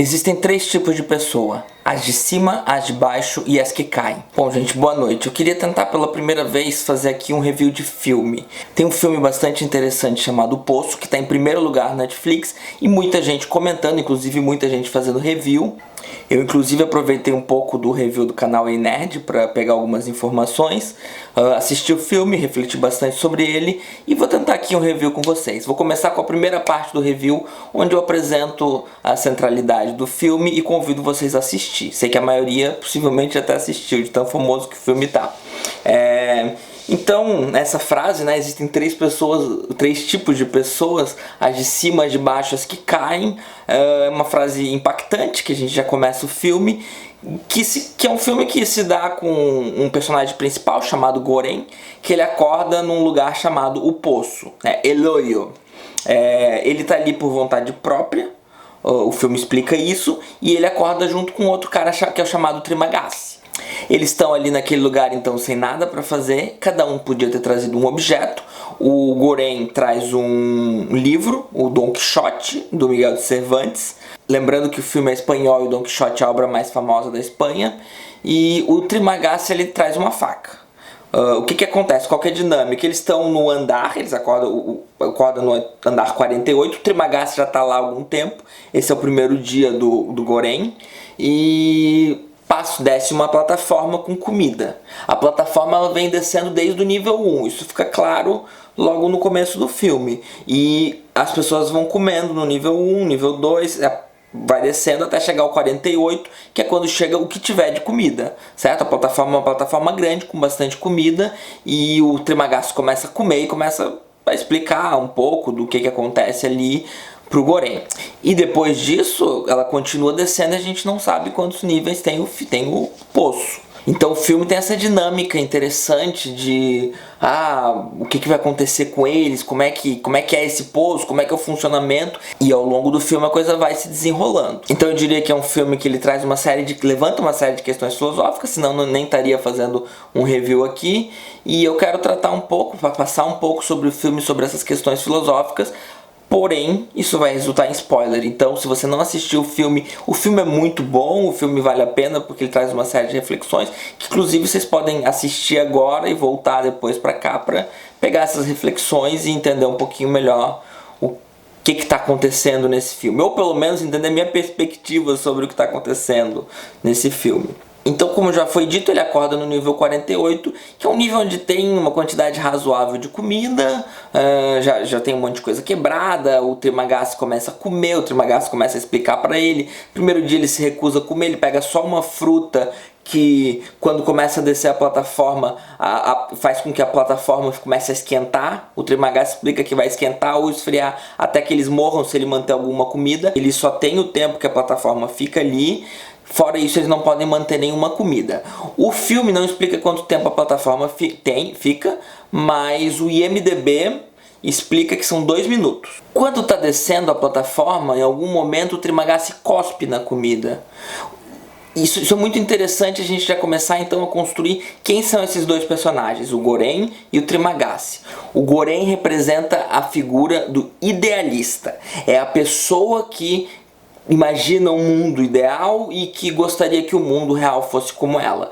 Existem três tipos de pessoa: as de cima, as de baixo e as que caem. Bom, gente, boa noite. Eu queria tentar pela primeira vez fazer aqui um review de filme. Tem um filme bastante interessante chamado O Poço, que está em primeiro lugar na Netflix, e muita gente comentando, inclusive muita gente fazendo review. Eu inclusive aproveitei um pouco do review do canal Ei Nerd para pegar algumas informações, assisti o filme, refleti bastante sobre ele e vou tentar aqui um review com vocês. Vou começar com a primeira parte do review, onde eu apresento a centralidade do filme e convido vocês a assistir. Sei que a maioria possivelmente até assistiu, de tão famoso que o filme tá. Então, nessa frase, né, existem três tipos de pessoas, as de cima, as de baixo, as que caem. É uma frase impactante, que a gente já começa o filme, que é um filme que se dá com um personagem principal chamado Goren, que ele acorda num lugar chamado O Poço, né, El Hoyo. Ele tá ali por vontade própria, o filme explica isso, e ele acorda junto com outro cara que é o chamado Trimagasi. Eles estão ali naquele lugar então sem nada para fazer, cada um podia ter trazido um objeto. O Goren traz um livro, o Don Quixote, do Miguel de Cervantes. Lembrando que o filme é espanhol e o Don Quixote é a obra mais famosa da Espanha. E o Trimagasi ele traz uma faca. O que acontece? Qual que é a dinâmica? Eles estão no andar, eles acordam no andar 48, o Trimagasi já está lá há algum tempo. Esse é o primeiro dia do Goren. E desce uma plataforma com comida. A plataforma ela vem descendo desde o nível 1, isso fica claro logo no começo do filme. E as pessoas vão comendo no nível 1, nível 2, vai descendo até chegar ao 48, que é quando chega o que tiver de comida, certo? A plataforma é uma plataforma grande com bastante comida e o Trimagasi começa a comer e começa a explicar um pouco do que acontece ali pro Goren. E depois disso, ela continua descendo e a gente não sabe quantos níveis tem o poço. Então o filme tem essa dinâmica interessante de o que vai acontecer com eles, como é que é esse poço, como é que é o funcionamento, e ao longo do filme a coisa vai se desenrolando. Então eu diria que é um filme que ele traz levanta uma série de questões filosóficas, senão eu nem estaria fazendo um review aqui, e eu quero tratar um pouco, passar um pouco sobre o filme, sobre essas questões filosóficas. Porém, isso vai resultar em spoiler, então se você não assistiu o filme é muito bom, o filme vale a pena porque ele traz uma série de reflexões, que inclusive vocês podem assistir agora e voltar depois pra cá pra pegar essas reflexões e entender um pouquinho melhor o que está acontecendo nesse filme, ou pelo menos entender a minha perspectiva sobre o que está acontecendo nesse filme. Então, como já foi dito, ele acorda no nível 48, que é um nível onde tem uma quantidade razoável de comida, já tem um monte de coisa quebrada, o Trimagasi começa a comer, o Trimagasi começa a explicar para ele. Primeiro dia ele se recusa a comer, ele pega só uma fruta que quando começa a descer a plataforma, faz com que a plataforma comece a esquentar. O Trimagasi explica que vai esquentar ou esfriar até que eles morram se ele manter alguma comida. Ele só tem o tempo que a plataforma fica ali. Fora isso, eles não podem manter nenhuma comida. O filme não explica quanto tempo a plataforma fica, mas o IMDb explica que são 2 minutos. Quando está descendo a plataforma, em algum momento o Trimagasi cospe na comida. Isso é muito interessante, a gente já começar então a construir quem são esses dois personagens, o Goren e o Trimagasi. O Goren representa a figura do idealista. É a pessoa que imagina um mundo ideal e que gostaria que o mundo real fosse como ela.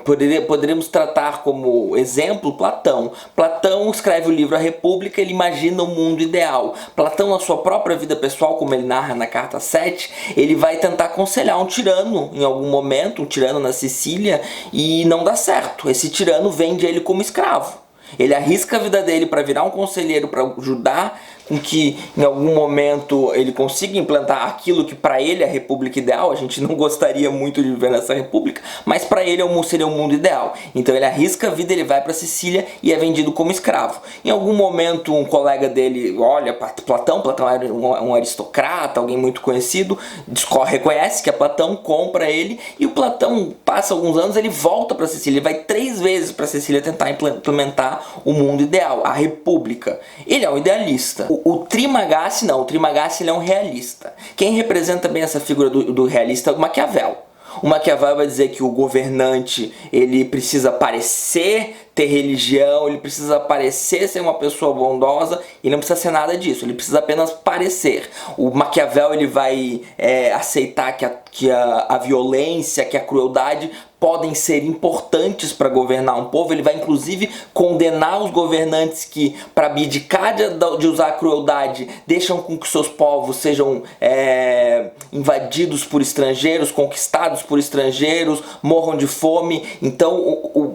Poderíamos tratar como exemplo Platão. Platão escreve o livro A República, ele imagina o mundo ideal. Platão, na sua própria vida pessoal, como ele narra na carta 7, ele vai tentar aconselhar um tirano em algum momento, um tirano na Sicília, e não dá certo. Esse tirano vende ele como escravo. Ele arrisca a vida dele para virar um conselheiro, para ajudar com que em algum momento ele consiga implantar aquilo que para ele é a república ideal. A gente não gostaria muito de viver nessa república, mas para ele seria o mundo ideal. Então ele arrisca a vida, ele vai para Sicília e é vendido como escravo. Em algum momento um colega dele olha para Platão era um aristocrata, alguém muito conhecido, reconhece que é Platão, compra ele, e o Platão passa alguns anos, ele volta para Sicília, ele vai 3 vezes para Sicília tentar implementar o mundo ideal, a república. Ele é um idealista. O Trimagasi não, o Trimagasi ele é um realista. Quem representa bem essa figura do realista é o Maquiavel. O Maquiavel vai dizer que o governante, ele precisa parecer ter religião, ele precisa parecer ser uma pessoa bondosa, e não precisa ser nada disso, ele precisa apenas parecer. O Maquiavel, ele vai aceitar que a violência, que a crueldade podem ser importantes para governar um povo. Ele vai inclusive condenar os governantes que, para abdicar de usar a crueldade, deixam com que seus povos sejam invadidos por estrangeiros, conquistados por estrangeiros, morram de fome. Então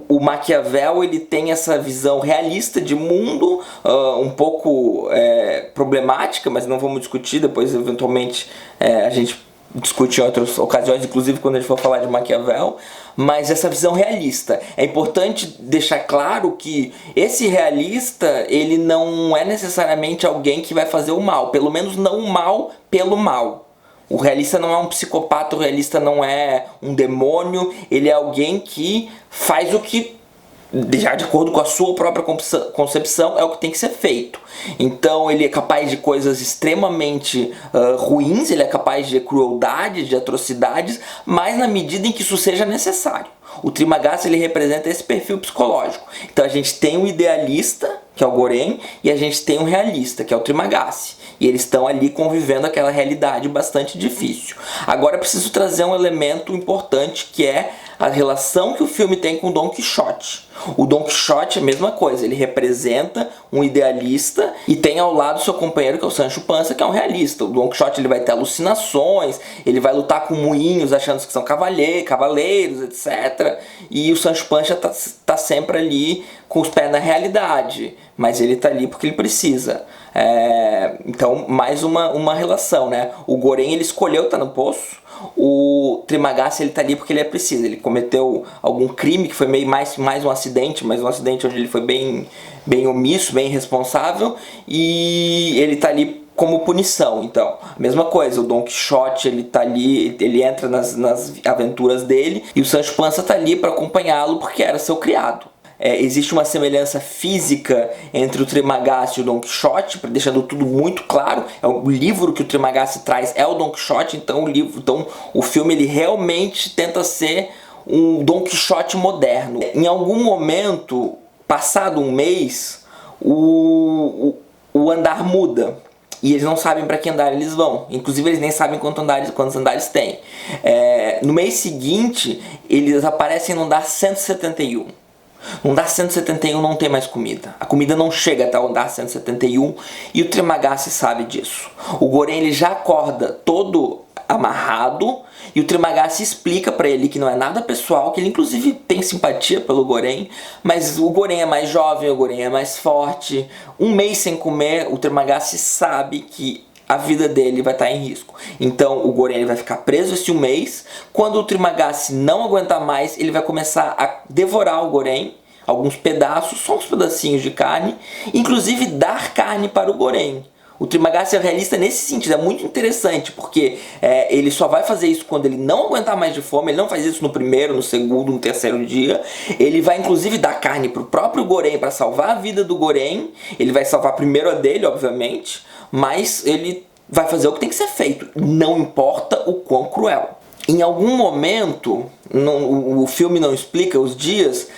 o Maquiavel, ele tem essa visão realista de mundo, um pouco problemática, mas não vamos discutir, depois eventualmente a gente discute em outras ocasiões, inclusive quando a gente for falar de Maquiavel. Mas essa visão realista, é importante deixar claro que esse realista, ele não é necessariamente alguém que vai fazer o mal, pelo menos não o mal pelo mal. O realista não é um psicopata, o realista não é um demônio, ele é alguém que faz o que, já de acordo com a sua própria concepção, é o que tem que ser feito. Então ele é capaz de coisas extremamente ruins, ele é capaz de crueldade, de atrocidades, mas na medida em que isso seja necessário. O Trimagasi, ele representa esse perfil psicológico. Então a gente tem um idealista, que é o Goren, e a gente tem um realista, que é o Trimagasi. E eles estão ali convivendo aquela realidade bastante difícil. Agora eu preciso trazer um elemento importante, que é a relação que o filme tem com o Don Quixote. O Don Quixote é a mesma coisa, ele representa um idealista e tem ao lado seu companheiro, que é o Sancho Panza, que é um realista. O Don Quixote, ele vai ter alucinações, ele vai lutar com moinhos achando que são cavaleiros, etc. E o Sancho Panza tá sempre ali com os pés na realidade, mas ele tá ali porque ele precisa. Então, mais uma relação, né? O Goren, ele escolheu estar no poço. O Trimagasi, ele tá ali porque ele precisa. Ele cometeu algum crime que foi meio mais um acidente, mas um acidente onde ele foi bem omisso, bem irresponsável, e ele tá ali como punição. Então, a mesma coisa, o Don Quixote, ele tá ali, ele entra nas aventuras dele, e o Sancho Panza tá ali para acompanhá-lo porque era seu criado. Existe uma semelhança física entre o Trimagasi e o Don Quixote, deixando tudo muito claro. O livro que o Trimagasi traz é o Don Quixote, então o filme, ele realmente tenta ser um Don Quixote moderno. Em algum momento, passado um mês, o andar muda. E eles não sabem para que andar eles vão. Inclusive eles nem sabem quantos andares tem. No mês seguinte, eles aparecem no andar 171. No andar 171 não tem mais comida. A comida não chega até o andar 171 e o Trimagasi sabe disso. O Goren, ele já acorda todo amarrado e o Trimagasi explica pra ele que não é nada pessoal, que ele inclusive tem simpatia pelo Goren, mas o Goren é mais jovem, o Goren é mais forte. Um mês sem comer, o Trimagasi sabe que a vida dele vai estar em risco. Então o Goren, ele vai ficar preso esse um mês. Quando o Trimagasi não aguentar mais, ele vai começar a devorar o Goren, alguns pedaços, só uns pedacinhos de carne, inclusive dar carne para o Goren. O Trimagasi é realista nesse sentido, é muito interessante, porque ele só vai fazer isso quando ele não aguentar mais de fome. Ele não faz isso no primeiro, no segundo, no terceiro dia. Ele vai inclusive dar carne para o próprio Goren para salvar a vida do Goren. Ele vai salvar primeiro a dele, obviamente, mas ele vai fazer o que tem que ser feito, não importa o quão cruel. Em algum momento, o filme não explica os dias,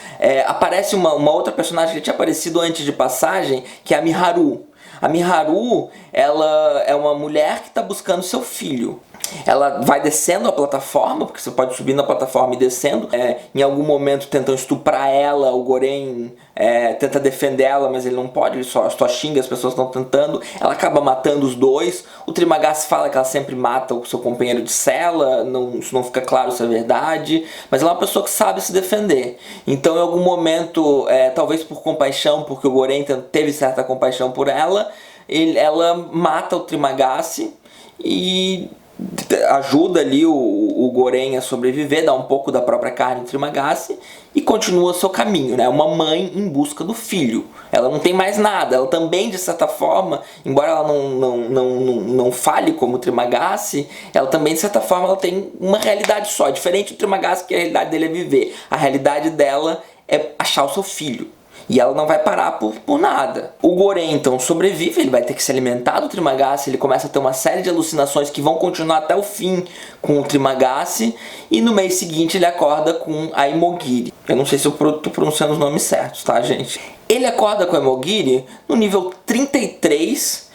aparece uma outra personagem que tinha aparecido antes de passagem, que é a Miharu. A Miharu, ela é uma mulher que está buscando seu filho. Ela vai descendo a plataforma, porque você pode subir na plataforma e descendo. Em algum momento tentam estuprar ela, o Goren tenta defender ela, mas ele não pode, ele só xinga, as pessoas estão tentando. Ela acaba matando os dois. O Trimagasi fala que ela sempre mata o seu companheiro de cela, isso não fica claro se é verdade, mas ela é uma pessoa que sabe se defender. Então em algum momento, talvez por compaixão, porque o Goren teve certa compaixão por ela, ela mata o Trimagasi e ajuda ali o Goren a sobreviver, dá um pouco da própria carne do Trimagasi e continua seu caminho, né? Uma mãe em busca do filho. Ela não tem mais nada, ela também, de certa forma, embora ela não fale como o Trimagasi, ela também, de certa forma, ela tem uma realidade só, diferente do Trimagasi, que a realidade dele é viver. A realidade dela é achar o seu filho. E ela não vai parar por nada. O Goren então sobrevive, ele vai ter que se alimentar do Trimagasi, ele começa a ter uma série de alucinações que vão continuar até o fim com o Trimagasi, e no mês seguinte ele acorda com a Imogiri. Eu não sei se eu tô pronunciando os nomes certos, tá, gente? Ele acorda com a Imogiri no nível 33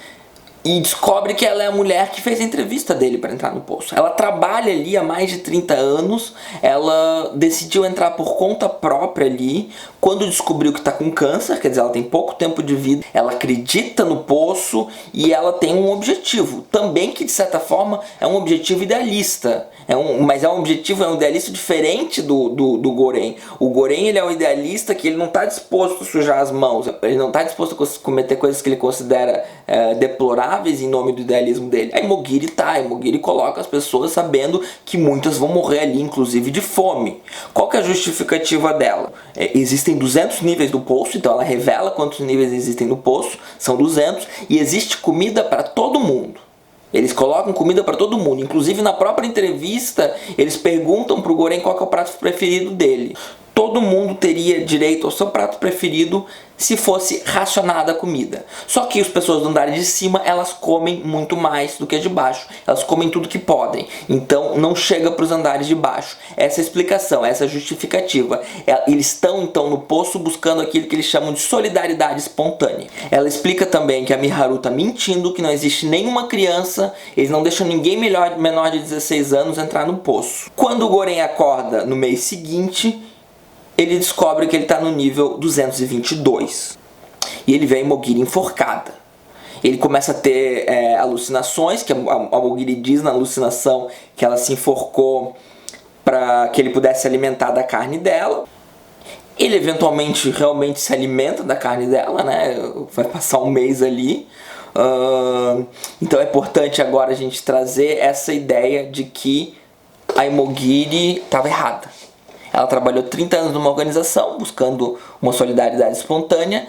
e descobre que ela é a mulher que fez a entrevista dele para entrar no poço. Ela trabalha ali há mais de 30 anos, ela decidiu entrar por conta própria ali, quando descobriu que está com câncer, quer dizer, ela tem pouco tempo de vida, ela acredita no poço e ela tem um objetivo, também que de certa forma é um objetivo idealista, mas é um idealista diferente do Goren. O Goren, ele é um idealista que ele não está disposto a sujar as mãos, ele não está disposto a cometer coisas que ele considera deploráveis em nome do idealismo dele. A Imogiri coloca as pessoas sabendo que muitas vão morrer ali, inclusive de fome. Qual que é a justificativa dela? Existem 200 níveis do poço, então ela revela quantos níveis existem no poço, são 200, e existe comida para todo mundo. Eles colocam comida para todo mundo, inclusive na própria entrevista eles perguntam pro Goren qual que é o prato preferido dele. Todo mundo teria direito ao seu prato preferido se fosse racionada a comida. Só que as pessoas do andar de cima, elas comem muito mais do que as de baixo. Elas comem tudo que podem. Então não chega para os andares de baixo. Essa é a explicação, essa é a justificativa. Eles estão então no poço buscando aquilo que eles chamam de solidariedade espontânea. Ela explica também que a Miharu está mentindo, que não existe nenhuma criança, eles não deixam ninguém menor de 16 anos entrar no poço. Quando o Goren acorda no mês seguinte, ele descobre que ele está no nível 222. E ele vê a Imogiri enforcada. Ele começa a ter alucinações, que a Imogiri diz na alucinação que ela se enforcou para que ele pudesse se alimentar da carne dela. Ele eventualmente realmente se alimenta da carne dela, né? Vai passar um mês ali. Então é importante agora a gente trazer essa ideia de que a Imogiri estava errada. Ela trabalhou 30 anos numa organização, buscando uma solidariedade espontânea,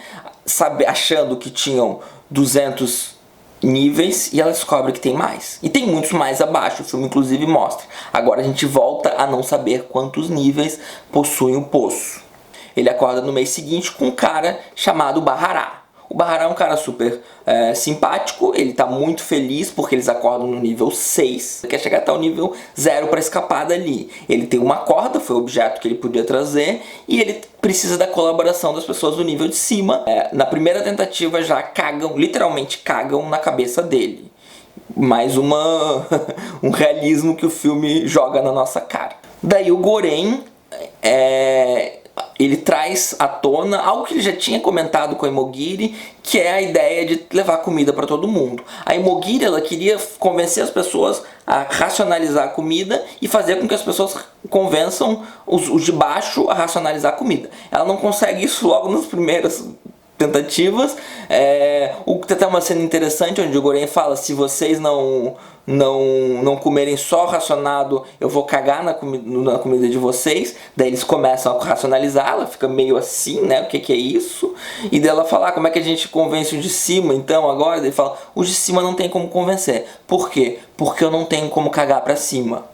achando que tinham 200 níveis, e ela descobre que tem mais. E tem muitos mais abaixo, o filme inclusive mostra. Agora a gente volta a não saber quantos níveis possuem o poço. Ele acorda no mês seguinte com um cara chamado Bahará. O Bahará é um cara super simpático, ele tá muito feliz porque eles acordam no nível 6. Ele quer chegar até o nível 0 para escapar dali. Ele tem uma corda, foi o objeto que ele podia trazer, e ele precisa da colaboração das pessoas do nível de cima. Na primeira tentativa já literalmente cagam na cabeça dele. Mais um realismo que o filme joga na nossa cara. Daí o Goren ele traz à tona algo que ele já tinha comentado com a Imogiri, que é a ideia de levar comida para todo mundo. A Imogiri, ela queria convencer as pessoas a racionalizar a comida e fazer com que as pessoas convençam os de baixo a racionalizar a comida. Ela não consegue isso logo nas primeiras tentativas. Tem até uma cena interessante onde o Goren fala: se vocês não comerem só racionado, eu vou cagar na comida de vocês. Daí eles começam a racionalizar, ela fica meio assim, né, o que é isso? E daí ela fala: como é que a gente convence o de cima então agora? Daí ele fala: os de cima não tem como convencer. Por quê? Porque eu não tenho como cagar pra cima.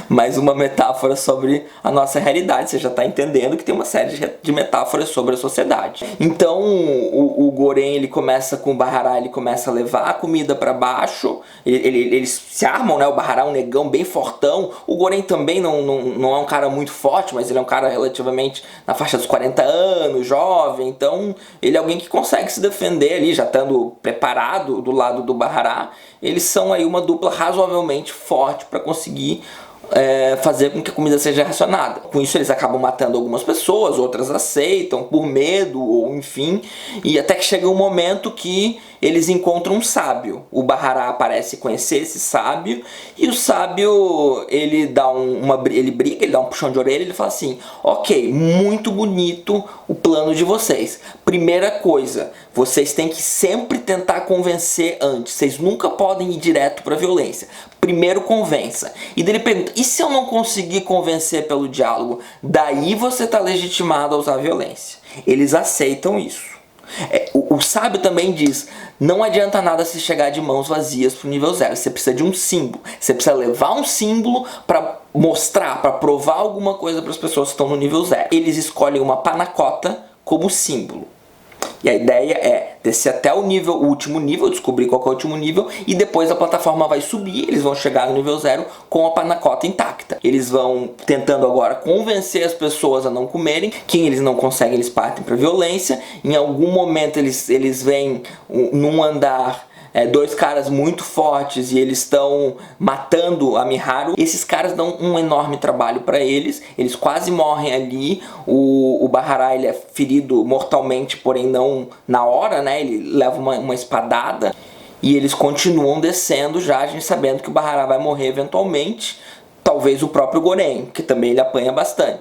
Mais uma metáfora sobre a nossa realidade. Você já está entendendo que tem uma série de metáforas sobre a sociedade. Então o Goren, ele começa com o Bahará, ele começa a levar a comida para baixo. Eles se armam, né? O Bahará é um negão bem fortão. O Goren também não é um cara muito forte, mas ele é um cara relativamente na faixa dos 40 anos, jovem. Então ele é alguém que consegue se defender ali, já estando preparado do lado do Bahará. Eles são aí uma dupla razoavelmente forte para conseguir fazer com que a comida seja racionada. Com isso eles acabam matando algumas pessoas, outras aceitam por medo, ou enfim, e até que chega um momento que eles encontram um sábio. O Bahará parece conhecer esse sábio, e o sábio, ele briga, ele dá um puxão de orelha, ele fala assim: ok, muito bonito o plano de vocês. Primeira coisa, vocês têm que sempre tentar convencer antes, vocês nunca podem ir direto para a violência. Primeiro convença. E daí ele pergunta: e se eu não conseguir convencer pelo diálogo? Daí você está legitimado a usar a violência. Eles aceitam isso. O sábio também diz: não adianta nada se chegar de mãos vazias pro nível 0. Você precisa de um símbolo. Você precisa levar um símbolo para mostrar, para provar alguma coisa para as pessoas que estão no nível 0. Eles escolhem uma panacota como símbolo. E a ideia é descer até o último nível, descobrir qual que é o último nível, e depois a plataforma vai subir, eles vão chegar no nível 0 com a panacota intacta. Eles vão tentando agora convencer as pessoas a não comerem. Quem eles não conseguem, eles partem para violência. Em algum momento eles vêm num andar dois caras muito fortes e eles estão matando a Miharu. Esses caras dão um enorme trabalho para eles, eles quase morrem ali. O Bahara, ele é ferido mortalmente, porém não na hora, né? Ele leva uma espadada e eles continuam descendo já, a gente sabendo que o Bahara vai morrer eventualmente. Talvez o próprio Goren, que também ele apanha bastante.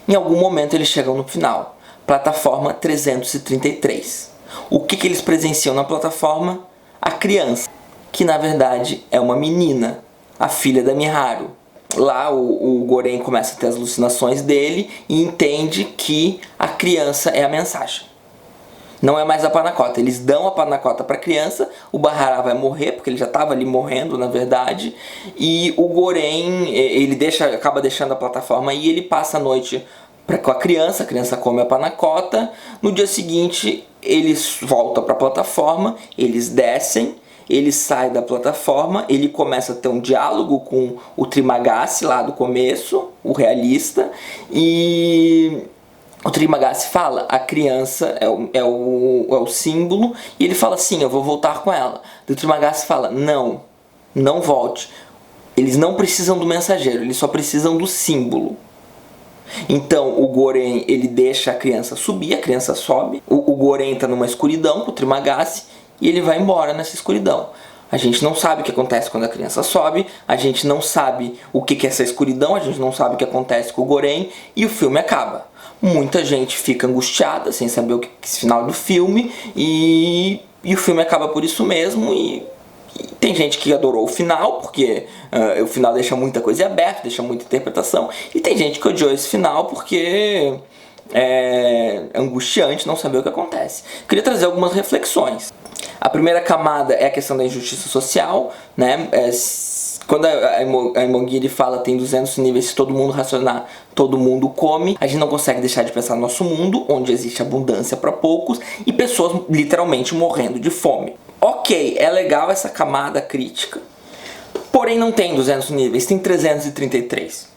Em algum momento eles chegam no final, plataforma 333. O que eles presenciam na plataforma? A criança, que na verdade é uma menina, a filha da Miharu. Lá o Goren começa a ter as alucinações dele e entende que a criança é a mensagem. Não é mais a panacota, eles dão a panacota para a criança, o Bahara vai morrer, porque ele já estava ali morrendo na verdade, e o Goren, ele acaba deixando a plataforma e ele passa a noite com a criança come a panacota. No dia seguinte eles voltam para a plataforma, eles descem, ele sai da plataforma, ele começa a ter um diálogo com o Trimagasi lá do começo, o realista, e o Trimagasi fala, a criança é o símbolo, e ele fala assim, eu vou voltar com ela. O Trimagasi fala, não volte, eles não precisam do mensageiro, eles só precisam do símbolo. Então o Goren, ele deixa a criança subir, a criança sobe, o Goren está numa escuridão com o Trimagasi e ele vai embora nessa escuridão. A gente não sabe o que acontece quando a criança sobe, a gente não sabe o que é essa escuridão, a gente não sabe o que acontece com o Goren e o filme acaba. Muita gente fica angustiada sem saber o que é esse final do filme e o filme acaba por isso mesmo. E tem gente que adorou o final, porque o final deixa muita coisa aberta, deixa muita interpretação. E tem gente que odiou esse final porque é angustiante não saber o que acontece. Queria trazer algumas reflexões. A primeira camada é a questão da injustiça social, né? Quando a Imogiri fala tem 200 níveis, se todo mundo racionar, todo mundo come, a gente não consegue deixar de pensar no nosso mundo, onde existe abundância para poucos e pessoas literalmente morrendo de fome. Ok, é legal essa camada crítica, porém não tem 200 níveis, tem 333.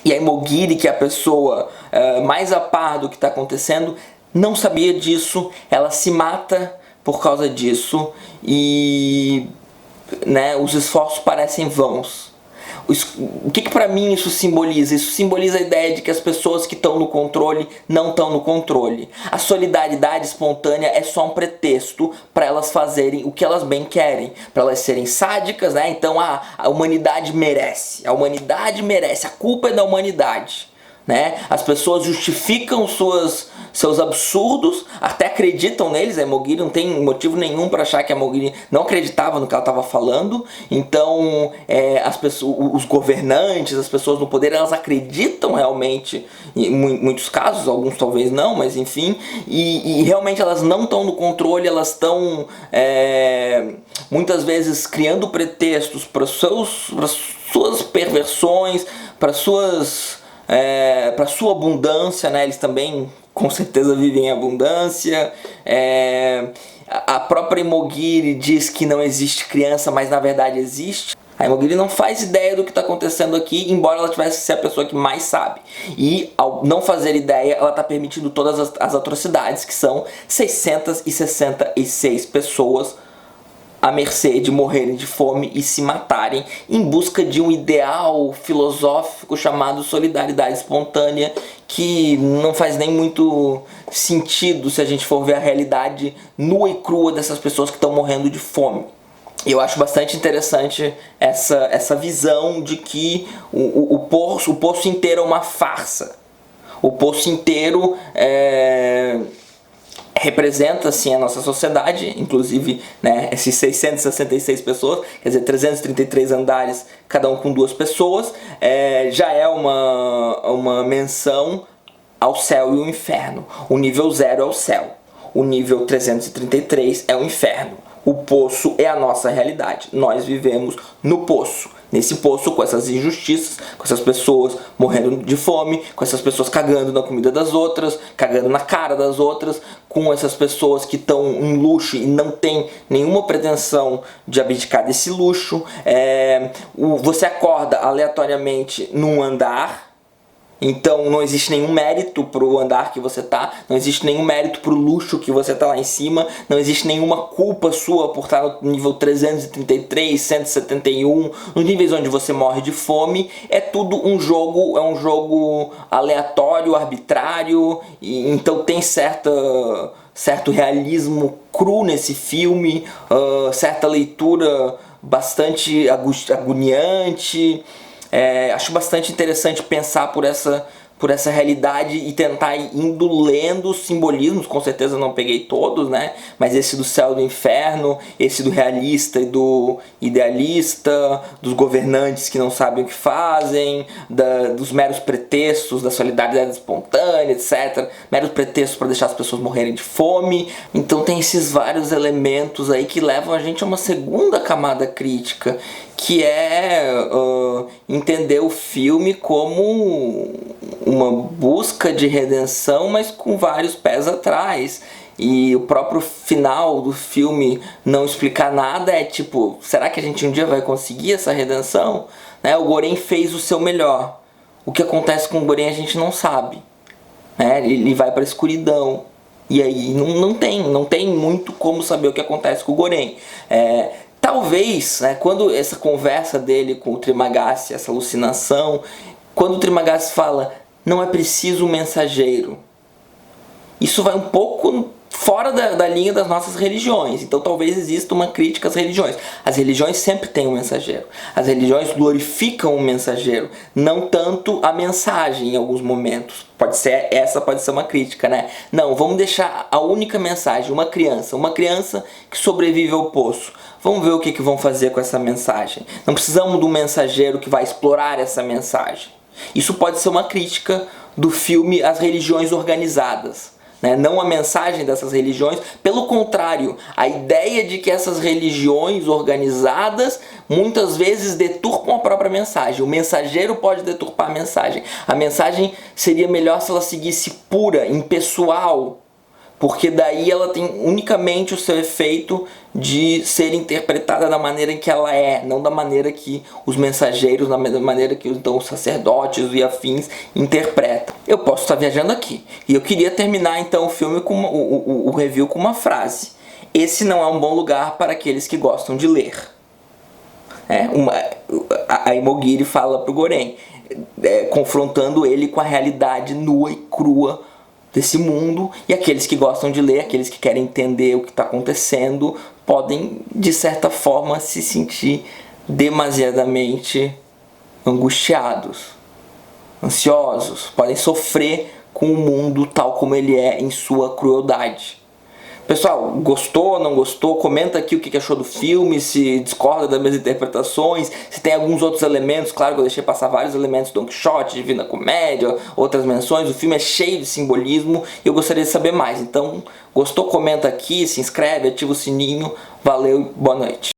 E a Imogiri, que é a pessoa mais a par do que está acontecendo, não sabia disso, ela se mata por causa disso e os esforços parecem vãos. O que pra mim isso simboliza? Isso simboliza a ideia de que as pessoas que estão no controle não estão no controle. A solidariedade espontânea é só um pretexto para elas fazerem o que elas bem querem, para elas serem sádicas, né? Então a humanidade merece, a culpa é da humanidade. Né? As pessoas justificam seus absurdos, até acreditam neles. A Imogiri não tem motivo nenhum para achar que a Imogiri não acreditava no que ela estava falando. Então os governantes, as pessoas no poder, elas acreditam realmente em muitos casos, alguns talvez não, mas enfim, e realmente elas não estão no controle, elas estão muitas vezes criando pretextos para suas perversões, para sua abundância, né? Eles também com certeza vivem em abundância. A própria Imogiri diz que não existe criança, mas na verdade existe. A Imogiri não faz ideia do que está acontecendo aqui, embora ela tivesse que ser a pessoa que mais sabe. E ao não fazer ideia, ela está permitindo todas as atrocidades, que são 666 pessoas à mercê de morrerem de fome e se matarem em busca de um ideal filosófico chamado solidariedade espontânea, que não faz nem muito sentido se a gente for ver a realidade nua e crua dessas pessoas que estão morrendo de fome. Eu acho bastante interessante essa visão de que o poço inteiro é uma farsa. O poço inteiro representa assim a nossa sociedade, inclusive, né, esses 666 pessoas, quer dizer, 333 andares, cada um com 2 pessoas, já é uma menção ao céu e ao inferno. O nível 0 é o céu, o nível 333 é o inferno. O poço é a nossa realidade, nós vivemos no poço. nesse poço, com essas injustiças, com essas pessoas morrendo de fome, com essas pessoas cagando na comida das outras, cagando na cara das outras, com essas pessoas que estão em luxo e não tem nenhuma pretensão de abdicar desse luxo. Você acorda aleatoriamente num andar, então não existe nenhum mérito pro andar que você tá, não existe nenhum mérito pro luxo que você tá lá em cima, não existe nenhuma culpa sua por estar no nível 333, 171, nos níveis onde você morre de fome. É tudo um jogo, é um jogo aleatório, arbitrário, e então tem certo realismo cru nesse filme, certa leitura bastante agoniante. Acho bastante interessante pensar por essa realidade e tentar ir indo lendo os simbolismos. Com certeza não peguei todos, né? Mas esse do céu e do inferno, esse do realista e do idealista, dos governantes que não sabem o que fazem, dos meros pretextos, da solidariedade espontânea, etc. Meros pretextos para deixar as pessoas morrerem de fome. Então tem esses vários elementos aí que levam a gente a uma segunda camada crítica, que é entender o filme como uma busca de redenção, mas com vários pés atrás. E o próprio final do filme não explicar nada, é tipo, será que a gente um dia vai conseguir essa redenção? Né? O Goren fez o seu melhor. O que acontece com o Goren a gente não sabe. Né? Ele vai para a escuridão. E aí não tem muito como saber o que acontece com o Goren. Talvez, né, quando essa conversa dele com o Trimagasi, essa alucinação, quando o Trimagasi fala, não é preciso um mensageiro, isso vai um pouco fora da linha das nossas religiões. Então talvez exista uma crítica às religiões. As religiões sempre têm um mensageiro. As religiões glorificam o mensageiro, não tanto a mensagem em alguns momentos. Pode ser uma crítica, né? Não, vamos deixar a única mensagem, uma criança que sobrevive ao poço. Vamos ver o que vão fazer com essa mensagem. Não precisamos de um mensageiro que vai explorar essa mensagem. Isso pode ser uma crítica do filme às religiões organizadas. Né? Não a mensagem dessas religiões, pelo contrário, a ideia de que essas religiões organizadas muitas vezes deturpam a própria mensagem. O mensageiro pode deturpar a mensagem seria melhor se ela seguisse pura, impessoal, porque daí ela tem unicamente o seu efeito de ser interpretada da maneira em que ela é, não da maneira que os mensageiros, da maneira que então, os sacerdotes e afins interpretam. Eu posso estar viajando aqui, e eu queria terminar então o filme com o review com uma frase: esse não é um bom lugar para aqueles que gostam de ler. A Imogiri fala pro Goren, confrontando ele com a realidade nua e crua desse mundo, e aqueles que gostam de ler, aqueles que querem entender o que está acontecendo, podem, de certa forma, se sentir demasiadamente angustiados, ansiosos, podem sofrer com o mundo tal como ele é em sua crueldade. Pessoal, gostou, não gostou? Comenta aqui o que achou do filme, se discorda das minhas interpretações, se tem alguns outros elementos. Claro que eu deixei passar vários elementos do Don Quixote, Divina Comédia, outras menções. O filme é cheio de simbolismo e eu gostaria de saber mais. Então, gostou? Comenta aqui, se inscreve, ativa o sininho. Valeu e boa noite.